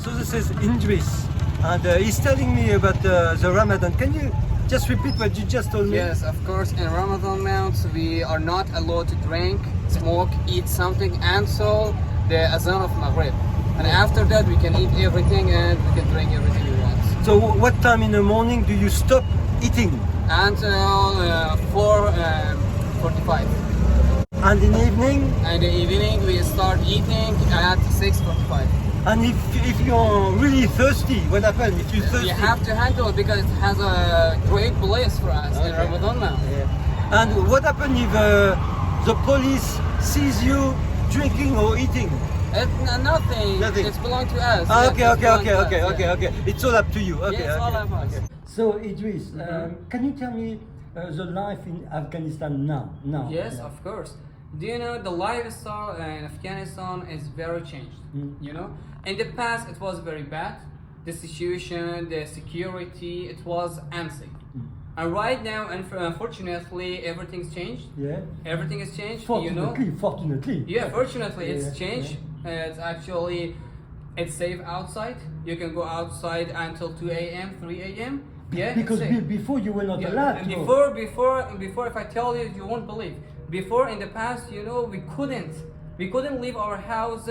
So this is Idris, and he's telling me about the Ramadan. Can you just repeat what you just told me? Yes, of course. In Ramadan months, we are not allowed to drink, smoke, eat something until the azan of Maghrib. And after that, we can eat everything and we can drink everything we want. So what time in the morning do you stop eating? Until 4:45. And in the evening? And in the evening, we start eating at 6:45. And if you're really thirsty, what happens if you're thirsty? You have to handle it because it has a great place for us in Ramadan now. Yeah. And what happens if the police sees you drinking or eating? Nothing. It's belong to us. Okay. It's all up to you. Okay. Yeah, it's all of us. So Idris, can you tell me the life in Afghanistan now? Yes, of course. Do you know the lifestyle in Afghanistan is very changed? You know, in the past it was very bad. The situation, the security, it was unsafe. And right now, unfortunately, everything's changed. Yeah. Everything has changed. Fortunately. Yeah, fortunately, it's changed. It's actually, it's safe outside. You can go outside until 2 a.m., 3 a.m. Yeah, because before you were not allowed to. Before, if I tell you, you won't believe. Before, in the past, you know, we couldn't leave our house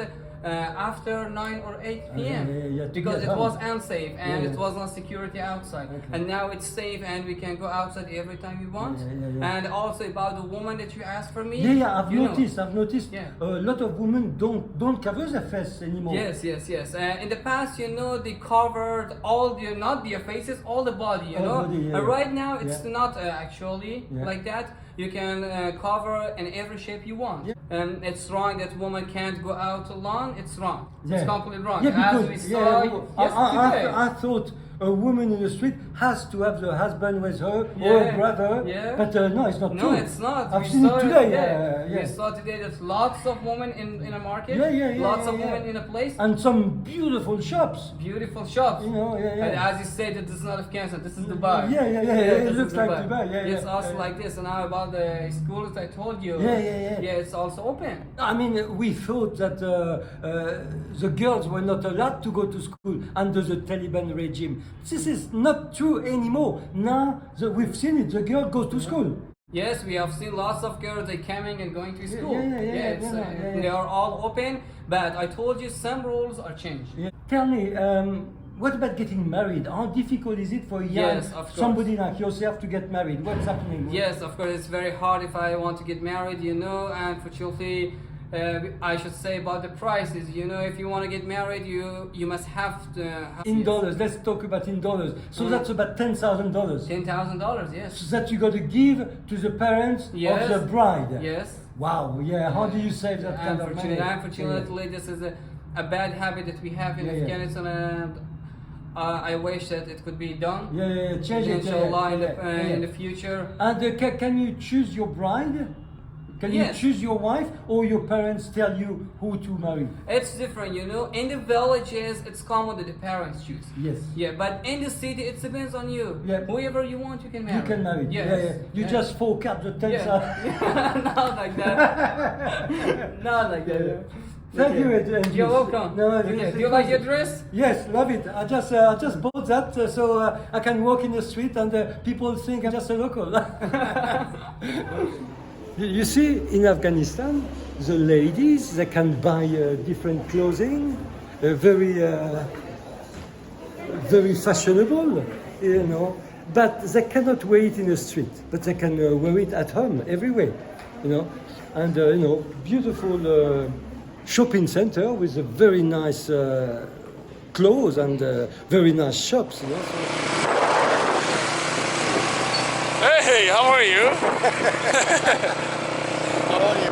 after 9 or 8 p.m. Because it was unsafe and it was not security outside. And now it's safe and we can go outside every time we want. And also about the woman that you asked for me. I've noticed. A lot of women don't cover their face anymore. Yes. In the past, you know, they covered all the, not their faces, all the body, you know. Right now, it's not actually like that. You can cover in every shape you want. It's wrong that woman can't go out alone. It's wrong. It's completely wrong. Because I thought a woman in the street has to have the husband with her or a brother. But no, it's not true. No, it's not. I've seen it today. We saw today that lots of women in a market. Lots of women in a place. And some beautiful shops. Beautiful shops. You know, And as you said, that this is not Afghanistan. This is Dubai. It looks like Dubai. It's also like this. And now about the schools I told you. It's also open. I mean, we thought that the girls were not allowed to go to school under the Taliban regime. This is not true anymore. Now we've seen it. The girl goes to school. Yes, we have seen lots of girls they coming and going to school. They are all open. But I told you some rules are changed. Tell me, what about getting married? How difficult is it for somebody like yourself to get married? What's happening? Yes, of course, it's very hard if I want to get married, you know, and unfortunately, I should say about the prices, you know, if you want to get married, you must have to... In dollars, let's talk about in dollars. So that's about $10,000. $10,000, yes. So that you got to give to the parents of the bride. Yes. Wow, how do you save that kind of money? Unfortunately, this is a bad habit that we have in Afghanistan, and I wish that it could be done. Change it. Inshallah, in the future. And can you choose your bride? Can you choose your wife, or your parents tell you who to marry? It's different, you know. In the villages, it's common that the parents choose. Yes. But in the city, it depends on you. Whoever you want, you can marry. You can marry. You just fork out the 10,000. Not like that. Not like that. Thank you, Idris. You're welcome. Do you like your dress? Yes, love it. I just bought that so I can walk in the street and people think I'm just a local. You see, in Afghanistan, the ladies, they can buy different clothing, very fashionable, you know, but they cannot wear it in the street, but they can wear it at home, everywhere, you know, and, you know, beautiful shopping center with a very nice clothes and very nice shops, you know. Hey, how are you? How are you?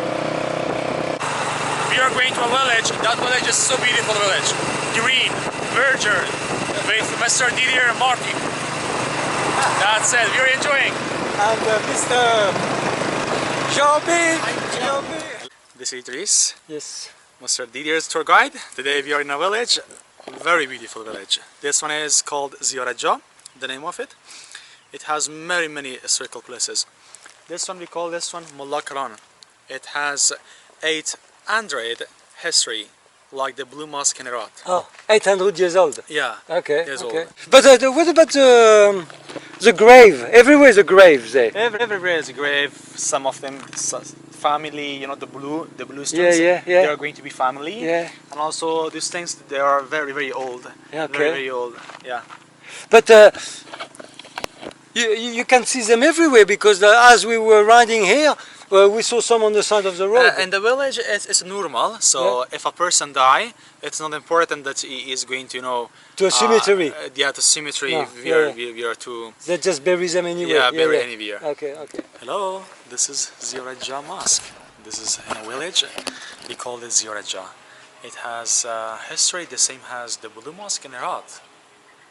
We are going to a village. That village is so beautiful village. Green, verdure, with Mr. Didier and Marty. That's it, we are enjoying. And Mr. Joby. This is Idris. Yes. Mr. Didier's tour guide. Today we are in a village, very beautiful village. This one is called Ziyaratja, the name of it. It has many historical places. This one, we call this one Mullah Karan. It has 800 history like the Blue Mosque in Iraq. Oh, 800 years old. Yeah. Okay. Years okay. old. But what about the grave? Everywhere is a grave there. Everywhere is a grave. Some of them family, you know, the blue stones. Yeah. They are going to be family. Yeah. And also these things, they are very old. Yeah, okay. Very old. Yeah. But you can see them everywhere because as we were riding here, we saw some on the side of the road. In the village, it's normal. So if a person die, it's not important that he is going to, you know, to a cemetery. Yeah, to cemetery. No, We are to. They just bury them anywhere. Yeah, bury anywhere. Okay. Hello, this is Ziyaratgah Mosque. This is in a village. We call it Ziyaratgah. It has history the same as the Blue Mosque in Iraq.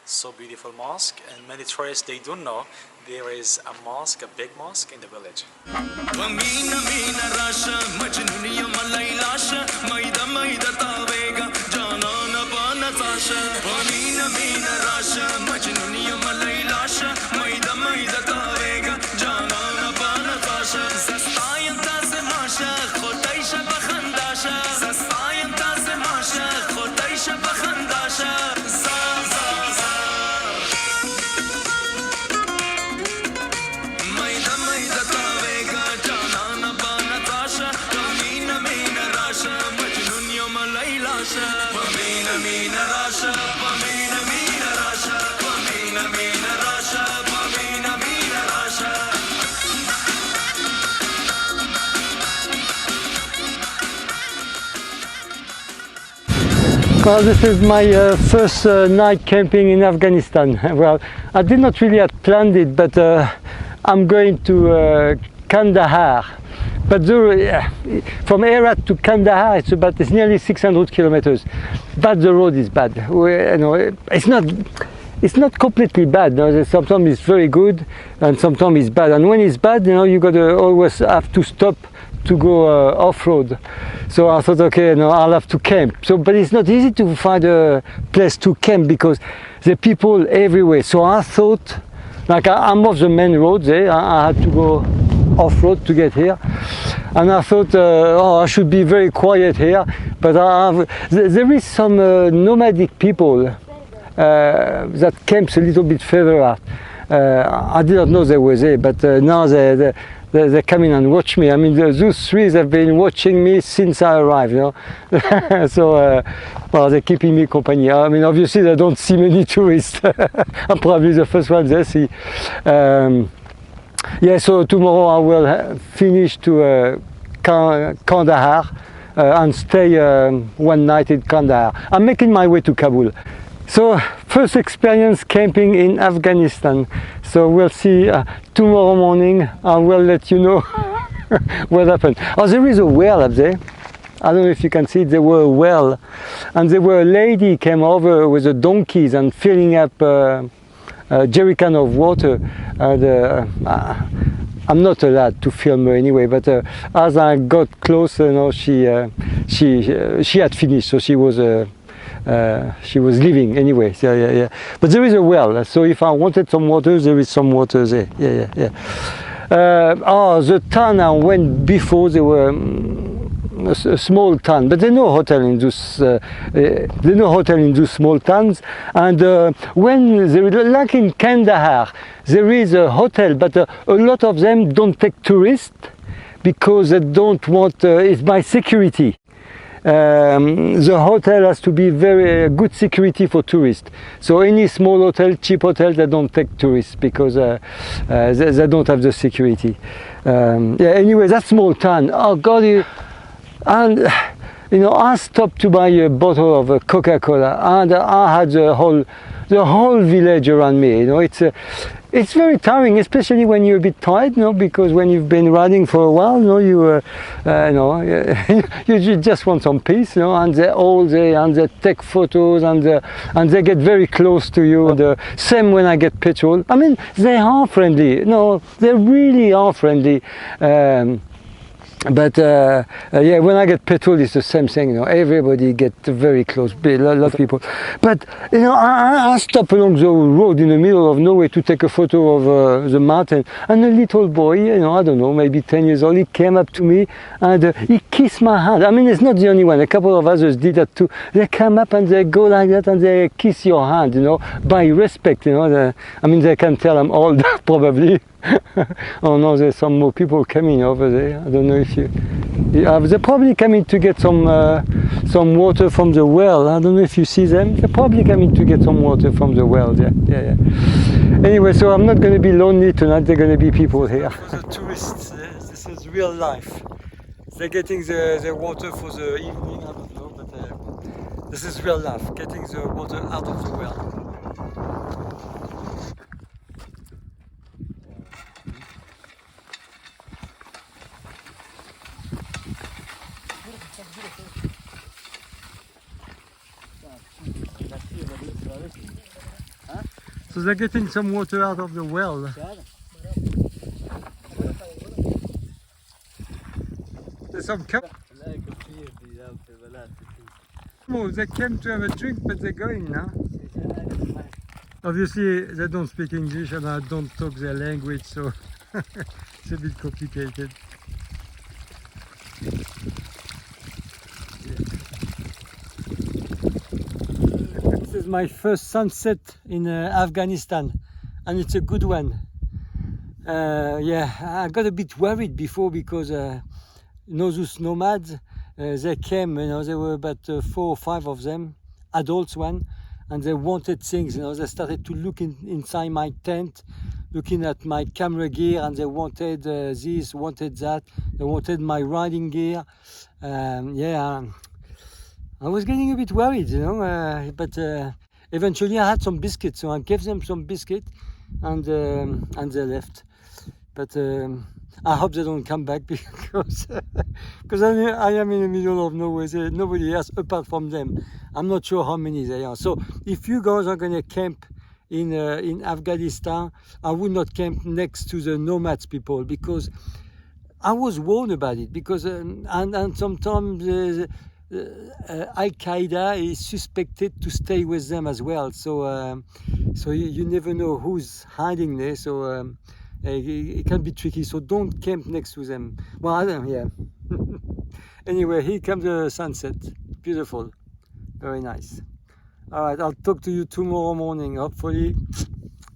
So beautiful mosque, and many tourists, they don't know there is a mosque, a big mosque in the village. Well, this is my first night camping in Afghanistan. Well, I did not really have planned it, but I'm going to Kandahar. But from Herat to Kandahar, it's nearly 600 kilometers. But the road is bad. It's not completely bad. No? Sometimes it's very good, and sometimes it's bad. And when it's bad, you got to always have to stop to go off-road. So I thought, okay, I'll have to camp. But it's not easy to find a place to camp because there are people everywhere. So I thought, like I'm off the main road there, I had to go off-road to get here. And I thought, I should be very quiet here. But there is some nomadic people that camps a little bit further out. I did not know they were there, but now they come in and watch me. I mean, those three have been watching me since I arrived, So, well, they're keeping me company. I mean, obviously they don't see many tourists. I'm probably the first one they see. Yeah, so tomorrow I will finish to Kandahar and stay one night in Kandahar. I'm making my way to Kabul. So, first experience camping in Afghanistan. So we'll see tomorrow morning. I will let you know what happened. Oh, there is a well up there. I don't know if you can see it. There were a well, and there were a lady came over with the donkeys and filling up a jerrycan of water. And, I'm not allowed to film her anyway, but as I got closer, she had finished, so she was leaving anyway. So, yeah. But there is a well, so if I wanted some water, there is some water there. Yeah. The town I went before, there were a small town, but there's no hotel in those small towns. And when there is, like in Kandahar, there is a hotel, but a lot of them don't take tourists because they don't want. It's by security. The hotel has to be very good security for tourists. So any small hotel, cheap hotel, they don't take tourists because they don't have the security. Anyway, that small town. Oh God, I stopped to buy a bottle of Coca-Cola, and I had the whole village around me. It's very tiring, especially when you're a bit tired, because when you've been riding for a while, you just want some peace, and they're all there, and they take photos, and they get very close to you. The same when I get petrol. I mean, they are friendly. They really are friendly. But yeah, when I get petrol, it's the same thing. You know, everybody gets very close, a lot of people. But you know, I stopped along the road in the middle of nowhere to take a photo of the mountain, and a little boy, you know, I don't know, maybe 10 years old, he came up to me and he kissed my hand. I mean, it's not the only one. A couple of others did that too. They come up and they go like that and they kiss your hand, you know, by respect. You know, I mean, they can tell I'm old, probably. Oh no, there's some more people coming over there. I don't know if you... they're probably coming to get some water from the well. I don't know if you see them. They're probably coming to get some water from the well. Yeah. Anyway, so I'm not going to be lonely tonight. There are going to be people here. For the tourists, this is real life. They're getting the water for the evening. I don't know, but this is real life. Getting the water out of the well. So they're getting some water out of the well. There's some Oh, they came to have a drink, but they're going now. Obviously, they don't speak English and I don't talk their language, so it's a bit complicated. This is my first sunset in Afghanistan, and it's a good one. Yeah, I got a bit worried before because you know, those nomads, they came, you know, there were about 4 or 5 of them, adults one, and they wanted things, you know, they started to look inside my tent, looking at my camera gear, and they wanted this, wanted that, they wanted my riding gear. Yeah, I was getting a bit worried, you know, but eventually I had some biscuits, so I gave them some biscuit, and they left. But I hope they don't come back because I am in the middle of nowhere. There's nobody else apart from them. I'm not sure how many they are. So if you guys are going to camp in Afghanistan, I would not camp next to the nomads people, because I was warned about it, because and sometimes Al-Qaeda is suspected to stay with them as well, so so you never know who's hiding there, so it can be tricky, so don't camp next to them. Well, I don't know, yeah. Anyway, here comes the sunset. Beautiful, very nice. All right, I'll talk to you tomorrow morning, hopefully.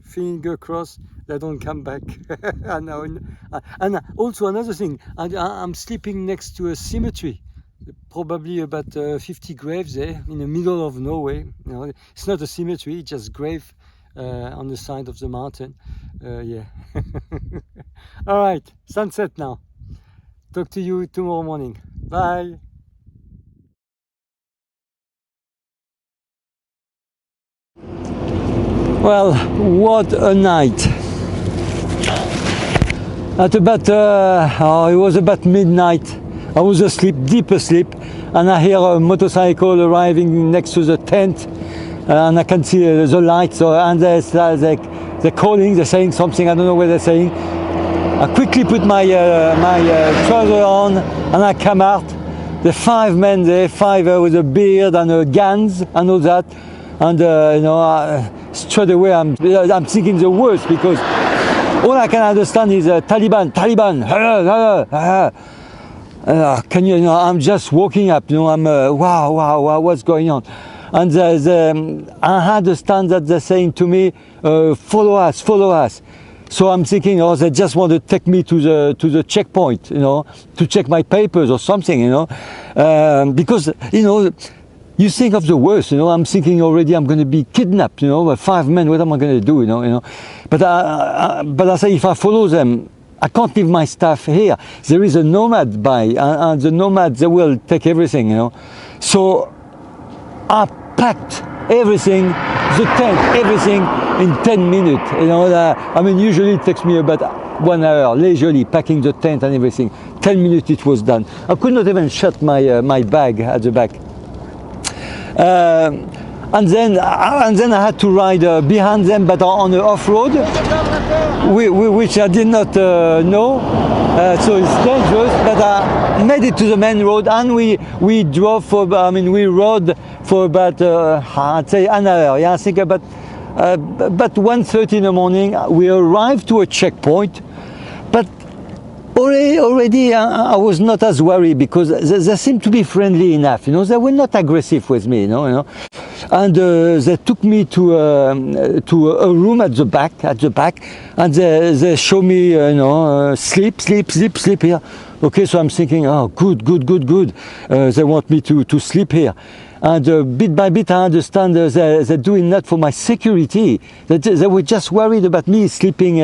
Finger crossed they don't come back. And also another thing, I'm sleeping next to a cemetery, probably about 50 graves there in the middle of nowhere. You know, it's not a cemetery, it's just grave on the side of the mountain. Yeah. All right, sunset now. Talk to you tomorrow morning. Bye. Well, what a night. At about, it was about midnight. I was asleep, deep asleep, and I hear a motorcycle arriving next to the tent, and I can see the lights, and they're calling, they're saying something, I don't know what they're saying. I quickly put my trouser on, and I come out. There are 5 men there, 5 with a beard and guns and all that, and you know, straight away I'm thinking the worst, because all I can understand is Taliban. Can you know, I'm just walking up, you know, I'm wow, what's going on? And I understand that they're saying to me, follow us. So I'm thinking, oh, they just want to take me to the checkpoint, you know, to check my papers or something, you know, because, you know, you think of the worst, you know. I'm thinking already I'm going to be kidnapped, you know, 5 men. What am I going to do, you know? But I say, if I follow them, I can't leave my stuff here. There is a nomad by, and the nomads, they will take everything, you know. So I packed everything, the tent, everything in 10 minutes, you know. I mean, usually it takes me about 1 hour, leisurely, packing the tent and everything. 10 minutes it was done. I could not even shut my bag at the back. and then I had to ride behind them, but on the off-road, which I did not know. So it's dangerous, but I made it to the main road, and we drove for, we rode for about, I'd say an hour, yeah, I think about 1:30 in the morning. We arrived to a checkpoint, but already I was not as worried because they seemed to be friendly enough, they were not aggressive with me, and they took me to a room at the back, and they show me, sleep here. Okay, so I'm thinking, oh, good. They want me to sleep here. And bit by bit, I understand they're doing that for my security. They were just worried about me sleeping,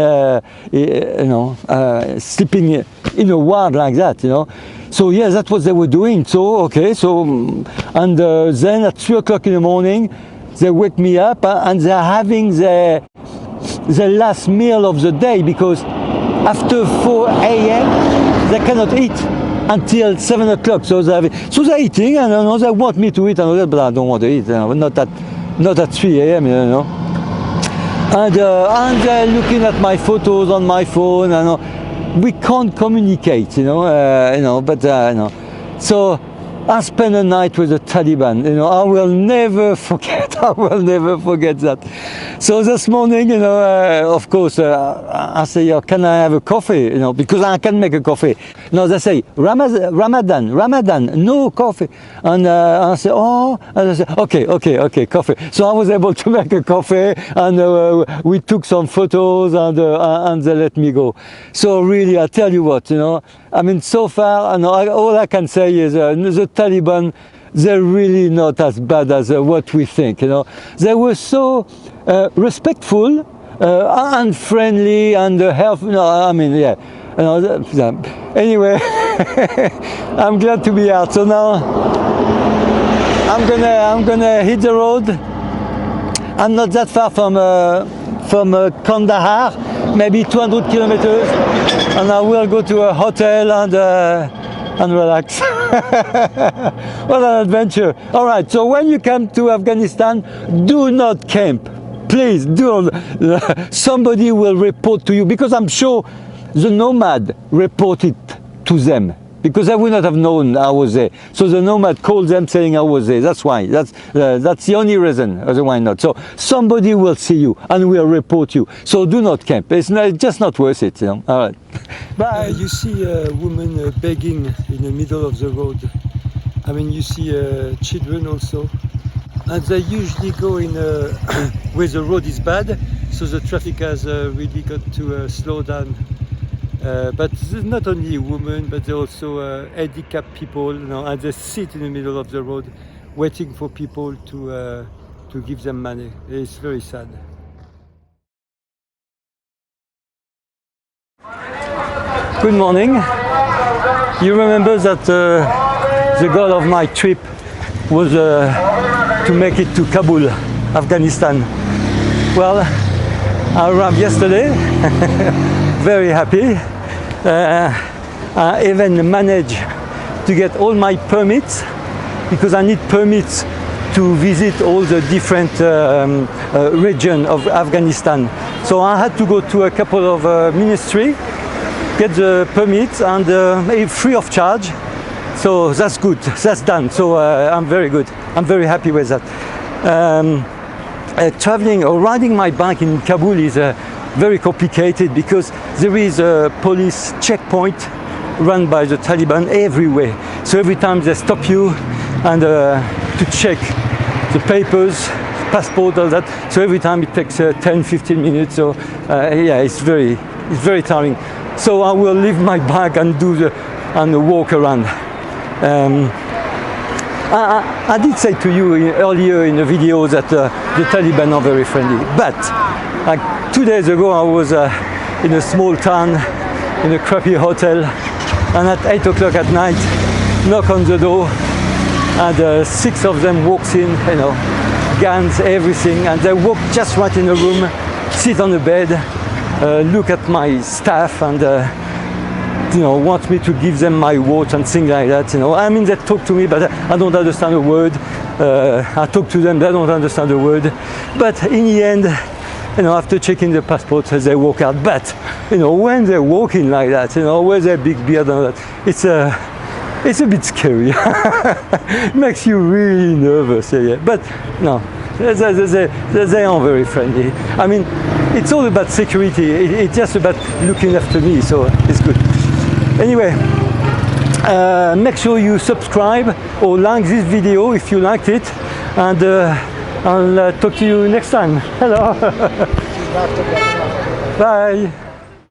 sleeping in a ward like that, So yeah, that's what they were doing. So okay, and then at 3 o'clock in the morning, they wake me up and they're having the last meal of the day, because after 4 a.m. they cannot eat until 7 o'clock. So they're eating, and they want me to eat, but I don't want to eat. Not at 3 a.m. And they're looking at my photos on my phone. We can't communicate, So I spent a night with the Taliban. I will never forget that. So this morning, of course, I say, can I have a coffee? Because I can make a coffee. No, they say, Ramadan, no coffee. And I say, and I say, okay, coffee. So I was able to make a coffee, and we took some photos, and they let me go. So really, I tell you what, so far, all I can say is the Taliban, they're really not as bad as what we think. They were so respectful and friendly and helpful. Yeah. Anyway, I'm glad to be out. So now I'm gonna hit the road. I'm not that far from Kandahar, maybe 200 kilometers, and I will go to a hotel and relax. What an adventure. All right, so when you come to Afghanistan, do not camp. Please, somebody will report to you, because I'm sure the nomad reported to them, because I would not have known I was there. So the nomad called them saying I was there. That's why. That's the only reason. Otherwise not. So somebody will see you and will report you. So do not camp. It's just not worth it. All right. Bye. You see a woman begging in the middle of the road. You see children also. And they usually go in where the road is bad, so the traffic has really got to slow down. But not only women, but also handicapped people, and they sit in the middle of the road, waiting for people to give them money. It's very sad. Good morning. You remember that the goal of my trip was to make it to Kabul, Afghanistan. Well, I arrived yesterday, very happy. I even managed to get all my permits, because I need permits to visit all the different regions of Afghanistan. So I had to go to a couple of ministries, get the permits, and free of charge. So that's good, that's done. So I'm very good. I'm very happy with that. Traveling or riding my bike in Kabul is very complicated, because there is a police checkpoint run by the Taliban everywhere. So every time they stop you and to check the papers, passport, all that. So every time it takes 10-15 minutes. So yeah, it's very tiring. So I will leave my bike and walk around. I did say to you earlier in the video that the Taliban are very friendly, but like 2 days ago I was in a small town in a crappy hotel, and at 8 o'clock at night, knock on the door, and 6 of them walks in, guns, everything, and they walk just right in the room, sit on the bed, look at my stuff, and want me to give them my watch and things like that. They talk to me, but I don't understand a word. I talk to them, they don't understand the word, but in the end, after checking the passports, they walk out. But when they're walking like that, with their big beard and that, it's a bit scary. It makes you really nervous. Yeah. But no, they are very friendly. I mean, it's all about security. It's just about looking after me, so it's good. Anyway, make sure you subscribe or like this video if you liked it, and I'll talk to you next time. Hello. Bye.